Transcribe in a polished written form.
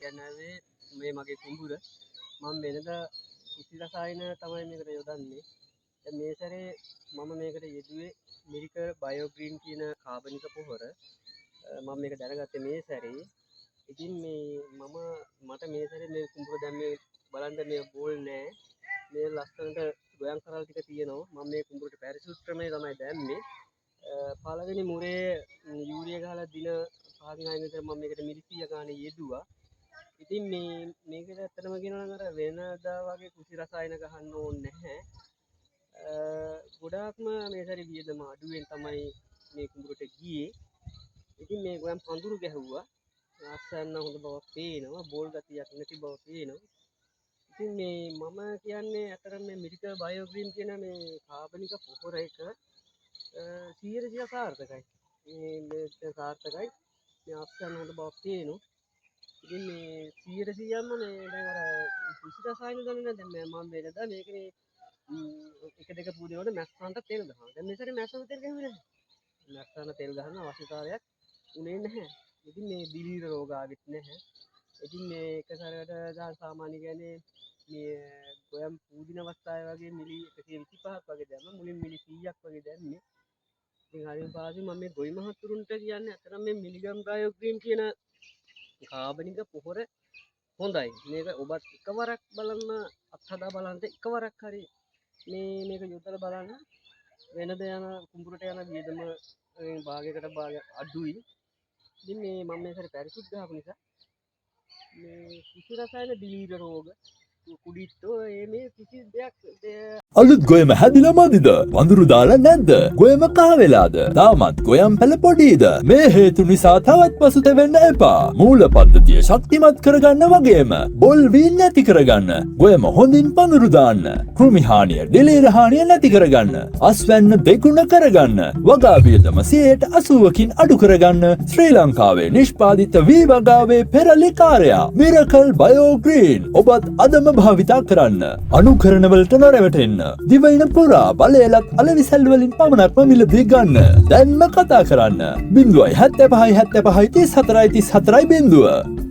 කියන්නේ මේ මගේ කුඹුර මම වෙනද කිසි රසායන තමයි මේකට යොදන්නේ. දැන් මේ සැරේ මම මේකට යෙදුවේ මිරිකල් බයෝග්‍රීන් කියන කාබනික පොහොර. මම මේක දැනගත්තේ මේ සැරේ. ඉතින් මට මේ සැරේ මේ කුඹුර දැන් මේ බලන්න මේ බෝල් නෑ. මේ ලස්සනට ගොයම් කරල් ටික තියෙනවා. මම මේ කුඹුරට පැරිසුත් ක්‍රමය තමයි දැම්මේ. පළවෙනි මුරේ යූරියා ගහලා දින 5න් 6න් විතර මම මේකට මිරිසිය ගානේ යෙදුවා. ඉතින් මේකට ඇත්තටම කියනවා නම් අර වෙනදා වගේ කුසි රසායන ගහන්න ඕනේ නැහැ. ගොඩාක්ම මේ සැරේ වියදම අඩුවෙන් තමයි මේ කුඹුරට ගියේ. ඉතින් මේ ගොයම් පඳුරු ගැහුවා. ආස්සන්න හොඳ බවක් පේනවා. බෝල් ගතියක් නැති බව පේනවා. ඉතින් මම කියන්නේ අතර මේ මිරිකල් බයෝග්‍රීන් කියන මේ කාබනික පොහොර එක 100% සාර්ථකයි. මේ සාර්ථකයි. මේ ආස්සන්න හොඳ බවක් පේනවා. ඉතින් මේ 100%ක්ම මේ දැන් අර කුසි රසායන දන්නේ නැහැ. දැන් මම වෙනදා මේකනේ එක දෙක පූදිනකොට මැස්සන්ට තෙල් ගහනවා. දැන් මේ සැරේ මැස්සන්ට තෙල් ගහුවේ නැහැ. මැස්සන්ට තෙල් ගහන අවශ්‍යතාවයක් උනේ නැහැ. ඉතින් මේ දිලීර රෝග ආවෙත් නැහැ. ඉතින් මේ එක සැරේට දැන් සාමාන්‍ය කියන්නේ මේ ගොයම් පූදින අවස්ථාවේ වගේ මිලි 125ක් වගේ දැම්ම. මුලින් මිලි 100ක් වගේ දැම්මේ. ඉතින් හරිම පාසි මම මේ ගොවි මහතුරුන්ට කියන්නේ අතරම මේ මිලිගම් බයෝග්‍රීන් කියන කාබනික පොහොර හොඳයි. මේක ඔබත් එකවරක් බලන්න අත්හදා බලන්න එකවරක් හරි මේක යොදලා බලන්න. වෙනද යන කුඹුරට යන වියදම භාගයකට භාගයක් අඩුයි. ඉතින් මම මේ සැරේ පැරිසුත් ගහපු නිසා මේ කිසි රසායන දිලීර රෝග කුඩිත්තෝ මේ කිසි දෙයක් අලුත් ගොයම හැදිලා මදිද? වඳුරු දාලා නැද්ද? ගොයම කහ වෙලාද? තාමත් ගොයම් පැල පොඩිද? මේ හේතු නිසා තවත් පසුතැවෙන්න එපා. මූල පද්ධතිය ශක්තිමත් කරගන්න වගේම බොල් වී නැති කරගන්න. ගොයම හොඳින් පඳුරු දාන්න. කෘමි හානිය, දිලීර හානිය නැති කරගන්න. අස්වැන්න දෙගුණ කරගන්න. වගා වියදම 80%කින් අඩු කරගන්න. ශ්‍රී ලංකාවේ නිෂ්පාදිත වී වගාවේ පෙරලිකාරයා මිරකල් බයෝග්‍රීන්. ඔබත් අදම භාවිතා කරන්න. අනුකරණ වලට නොරැවටෙන්න. දිවයින පුරා බලයලත් අලවිසැල් වලින් පමණක්ම මිලදී ගන්න. දැන්ම කතා කරන්න. 075 74 34 0